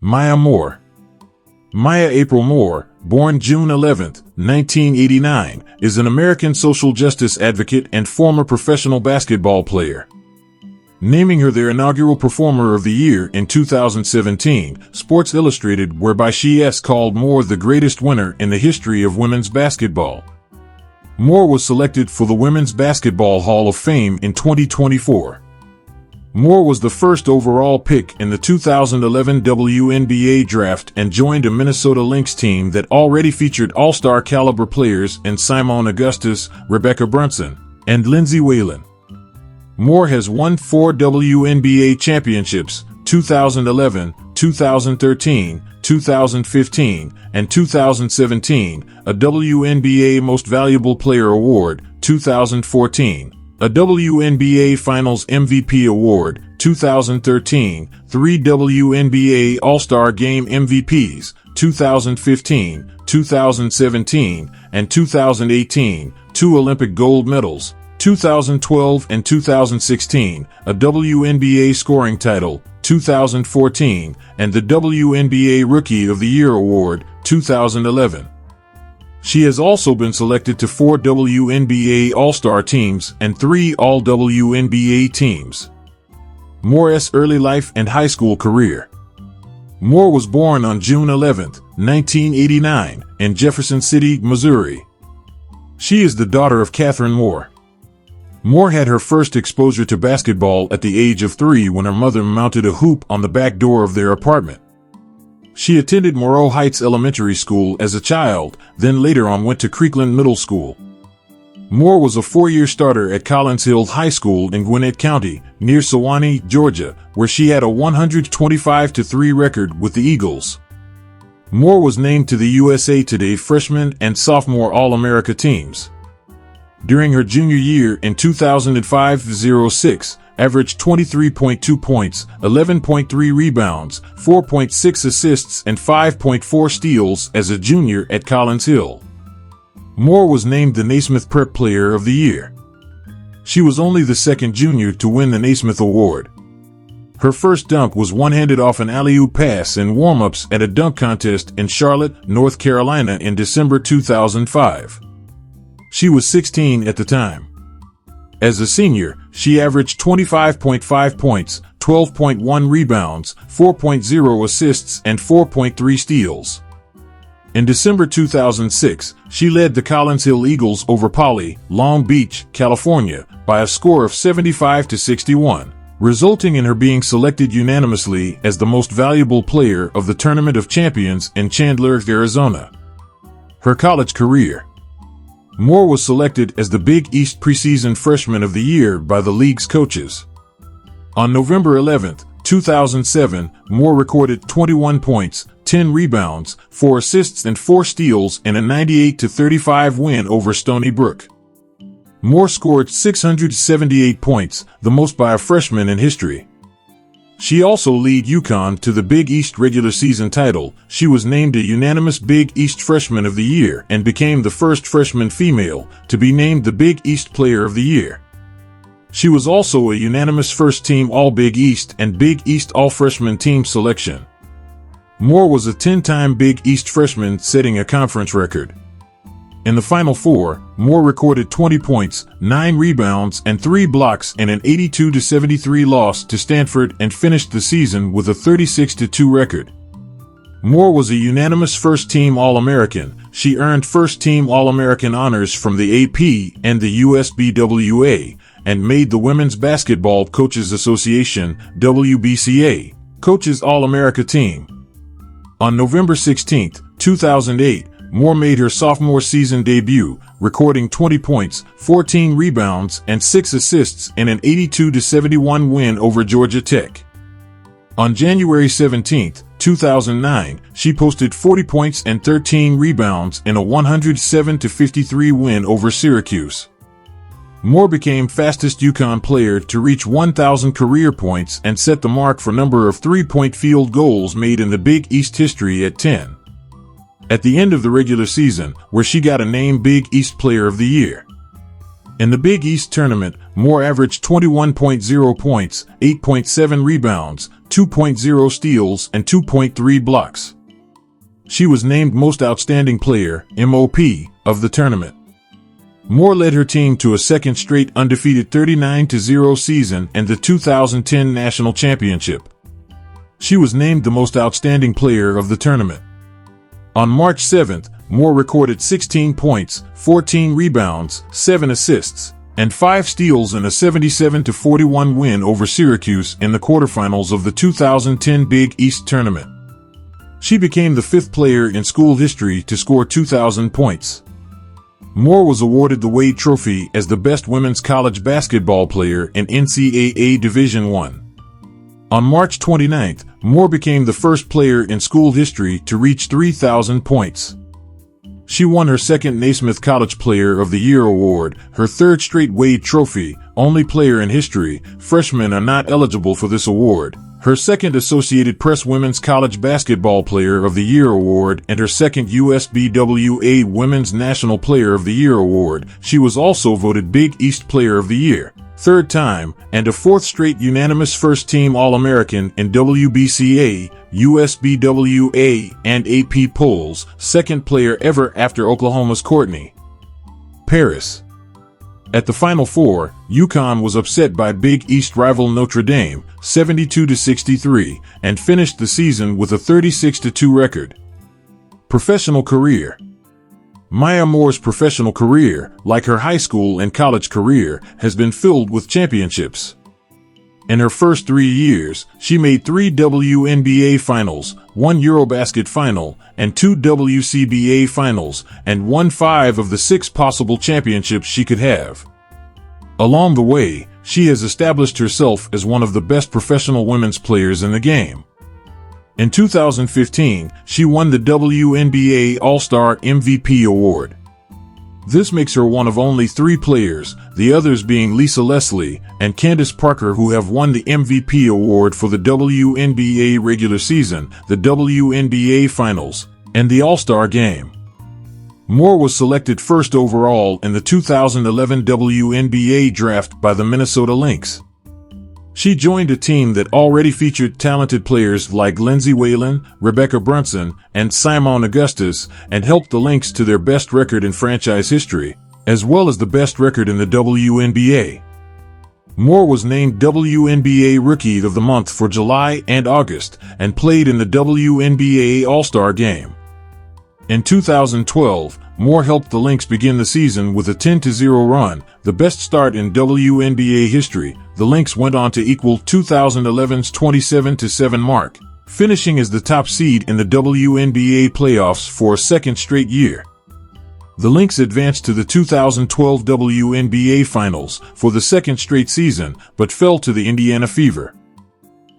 Maya Moore. Maya April Moore, born June 11, 1989, is an American social justice advocate and former professional basketball player. Naming her their inaugural Performer of the Year in 2017, Sports Illustrated, whereby she called Moore the greatest winner in the history of women's basketball. Moore was selected for the Women's Basketball Hall of Fame in 2024. Moore was the first overall pick in the 2011 WNBA draft and joined a Minnesota Lynx team that already featured all-star caliber players in Seimone Augustus, Rebekkah Brunson, and Lindsay Whalen. Moore has won 4 WNBA championships, 2011, 2013, 2015, and 2017, a WNBA Most Valuable Player Award, 2014, a WNBA Finals MVP Award, 2013, 3 WNBA All-Star Game MVPs, 2015, 2017, and 2018, 2 Olympic gold medals, 2012 and 2016, a WNBA Scoring Title, 2014, and the WNBA Rookie of the Year Award, 2011. She has also been selected to 4 WNBA All-Star teams and 3 All-WNBA teams. Moore's early life and high school career. Moore was born on June 11, 1989, in Jefferson City, Missouri. She is the daughter of Catherine Moore. Moore had her first exposure to basketball at the age of 3 when her mother mounted a hoop on the back door of their apartment. She attended Moreau Heights Elementary School as a child, then later on went to Creekland Middle School. Moore was a 4-year starter at Collins Hill High School in Gwinnett County, near Sewanee, Georgia, where she had a 125-3 record with the Eagles. Moore was named to the USA Today Freshman and Sophomore All-America teams. During her junior year in 2005-06, averaged 23.2 points, 11.3 rebounds, 4.6 assists, and 5.4 steals as a junior at Collins Hill. Moore was named the Naismith Prep Player of the Year. She was only the second junior to win the Naismith Award. Her first dunk was one-handed off an alley-oop pass in warm-ups at a dunk contest in Charlotte, North Carolina in December 2005. She was 16 at the time. As a senior, she averaged 25.5 points, 12.1 rebounds, 4.0 assists, and 4.3 steals. In December 2006, she led the Collins Hill Eagles over Poly, Long Beach, California, by a score of 75-61, resulting in her being selected unanimously as the most valuable player of the Tournament of Champions in Chandler, Arizona. Her college career. Moore was selected as the Big East Preseason Freshman of the Year by the league's coaches. On November 11, 2007, Moore recorded 21 points, 10 rebounds, 4 assists, and 4 steals in a 98-35 win over Stony Brook. Moore scored 678 points, the most by a freshman in history. She also led UConn to the Big East regular season title. She was named a unanimous Big East Freshman of the Year and became the first freshman female to be named the Big East Player of the Year. She was also a unanimous first-team All-Big East and Big East All-Freshman team selection. Moore was a 10-time Big East freshman, setting a conference record. In the Final Four, Moore recorded 20 points, 9 rebounds, and 3 blocks in an 82-73 loss to Stanford and finished the season with a 36-2 record. Moore was a unanimous first-team All-American. She earned first-team All-American honors from the AP and the USBWA and made the Women's Basketball Coaches Association, WBCA, Coaches All-America team. On November 16, 2008, Moore made her sophomore season debut, recording 20 points, 14 rebounds, and 6 assists in an 82-71 win over Georgia Tech. On January 17, 2009, she posted 40 points and 13 rebounds in a 107-53 win over Syracuse. Moore became fastest UConn player to reach 1,000 career points and set the mark for number of three-point field goals made in the Big East history at 10. At the end of the regular season, where she got a name Big East Player of the Year. In the Big East tournament, Moore averaged 21.0 points, 8.7 rebounds, 2.0 steals, and 2.3 blocks. She was named Most Outstanding Player, MOP, of the tournament. Moore led her team to a second straight undefeated 39-0 season and the 2010 national championship. She was named the Most Outstanding Player of the tournament. On March 7th, Moore recorded 16 points, 14 rebounds, 7 assists, and 5 steals in a 77-41 win over Syracuse in the quarterfinals of the 2010 Big East tournament. She became the 5th player in school history to score 2,000 points. Moore was awarded the Wade Trophy as the best women's college basketball player in NCAA Division I. On March 29th, Moore became the first player in school history to reach 3,000 points. She won her second Naismith College Player of the Year award, her third straight Wade Trophy, only player in history. Freshmen are not eligible for this award, her second Associated Press Women's College Basketball Player of the Year award, and her second USBWA Women's National Player of the Year award. She was also voted Big East Player of the Year, third time, and a fourth straight unanimous first-team All-American in WBCA, USBWA, and AP polls, second player ever after Oklahoma's Courtney Paris. At the Final Four, UConn was upset by Big East rival Notre Dame, 72-63, and finished the season with a 36-2 record. Professional career. Maya Moore's professional career, like her high school and college career, has been filled with championships. In her first 3 years, she made 3 WNBA Finals, 1 Eurobasket Final, and 2 WCBA Finals, and won 5 of the 6 possible championships she could have. Along the way, she has established herself as one of the best professional women's players in the game. In 2015, she won the WNBA All-Star MVP Award. This makes her one of only 3 players, the others being Lisa Leslie and Candace Parker, who have won the MVP award for the WNBA regular season, the WNBA Finals, and the All-Star Game. Moore was selected first overall in the 2011 WNBA draft by the Minnesota Lynx. She joined a team that already featured talented players like Lindsay Whalen, Rebekkah Brunson, and Seimone Augustus, and helped the Lynx to their best record in franchise history, as well as the best record in the WNBA. Moore was named WNBA Rookie of the Month for July and August, and played in the WNBA All-Star Game. In 2012, Moore helped the Lynx begin the season with a 10-0 run, the best start in WNBA history. The Lynx went on to equal 2011's 27-7 mark, finishing as the top seed in the WNBA playoffs for a second straight year. The Lynx advanced to the 2012 WNBA Finals for the second straight season, but fell to the Indiana Fever.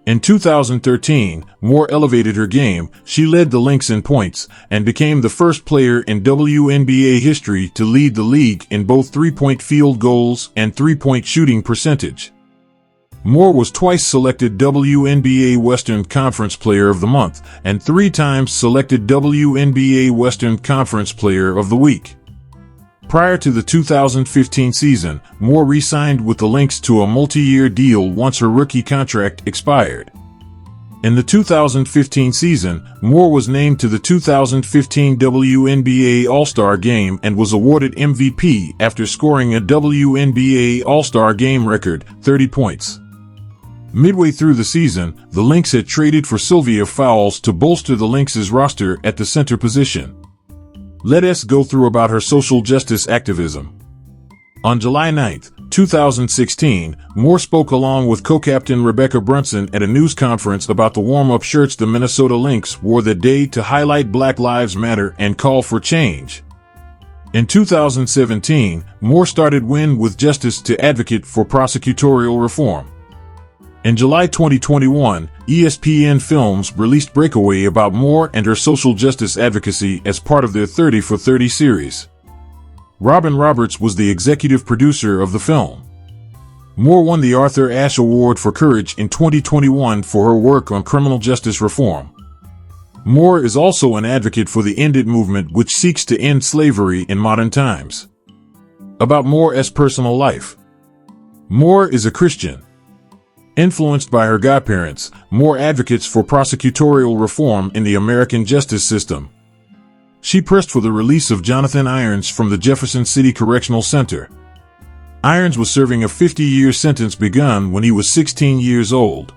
In 2013, Moore elevated her game. She led the Lynx in points and became the first player in WNBA history to lead the league in both three-point field goals and three-point shooting percentage. Moore was twice selected WNBA Western Conference Player of the Month and 3 times selected WNBA Western Conference Player of the Week. Prior to the 2015 season, Moore re-signed with the Lynx to a multi-year deal once her rookie contract expired. In the 2015 season, Moore was named to the 2015 WNBA All-Star Game and was awarded MVP after scoring a WNBA All-Star Game record, 30 points. Midway through the season, the Lynx had traded for Sylvia Fowles to bolster the Lynx's roster at the center position. Let's go through about her social justice activism. On July 9, 2016, Moore spoke along with co-captain Rebekkah Brunson at a news conference about the warm-up shirts the Minnesota Lynx wore that day to highlight Black Lives Matter and call for change. In 2017, Moore started Win with Justice to advocate for prosecutorial reform. In July 2021, ESPN Films released Breakaway about Moore and her social justice advocacy as part of their 30 for 30 series. Robin Roberts was the executive producer of the film. Moore won the Arthur Ashe Award for Courage in 2021 for her work on criminal justice reform. Moore is also an advocate for the End It movement, which seeks to end slavery in modern times. About Moore's personal life. Moore is a Christian. Influenced by her godparents, Moore advocates for prosecutorial reform in the American justice system. She pressed for the release of Jonathan Irons from the Jefferson City Correctional Center. Irons was serving a 50-year sentence begun when he was 16 years old.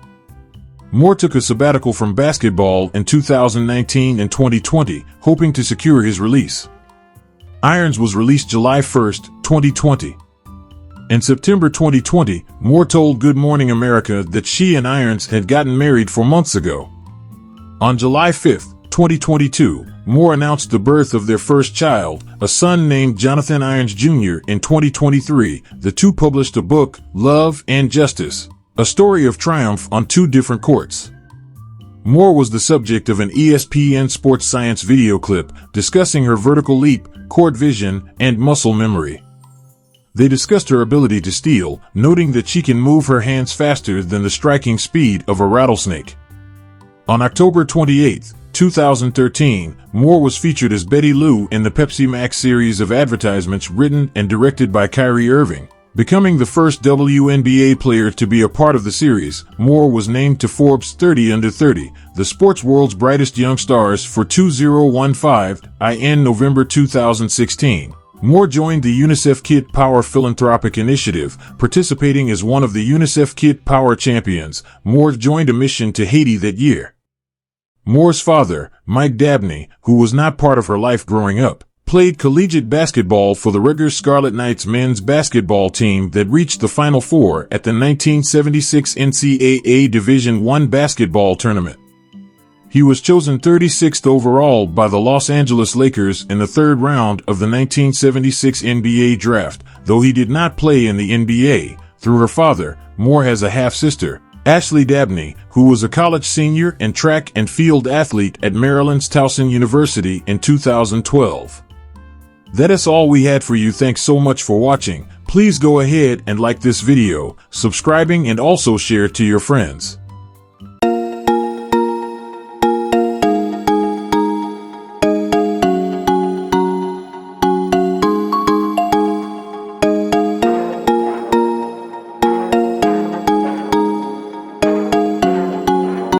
Moore took a sabbatical from basketball in 2019 and 2020, hoping to secure his release. Irons was released July 1, 2020. In September 2020, Moore told Good Morning America that she and Irons had gotten married 4 months ago. On July 5, 2022, Moore announced the birth of their first child, a son named Jonathan Irons Jr. In 2023, the two published a book, Love and Justice, a story of triumph on two different courts. Moore was the subject of an ESPN Sports Science video clip discussing her vertical leap, court vision, and muscle memory. They discussed her ability to steal, noting that she can move her hands faster than the striking speed of a rattlesnake. On October 28, 2013, Moore was featured as Betty Lou in the Pepsi Max series of advertisements written and directed by Kyrie Irving. Becoming the first WNBA player to be a part of the series, Moore was named to Forbes 30 Under 30, the sports world's brightest young stars for 2015 in November 2016. Moore joined the UNICEF Kid Power philanthropic initiative, participating as one of the UNICEF Kid Power champions. Moore joined a mission to Haiti that year. Moore's father, Mike Dabney, who was not part of her life growing up, played collegiate basketball for the Rutgers Scarlet Knights men's basketball team that reached the Final Four at the 1976 NCAA Division I basketball tournament. He was chosen 36th overall by the Los Angeles Lakers in the third round of the 1976 NBA draft, though he did not play in the NBA. Through her father, Moore has a half-sister, Ashley Dabney, who was a college senior and track and field athlete at Maryland's Towson University in 2012. That is all we had for you. Thanks so much for watching. Please go ahead and like this video, subscribing, and also share it to your friends.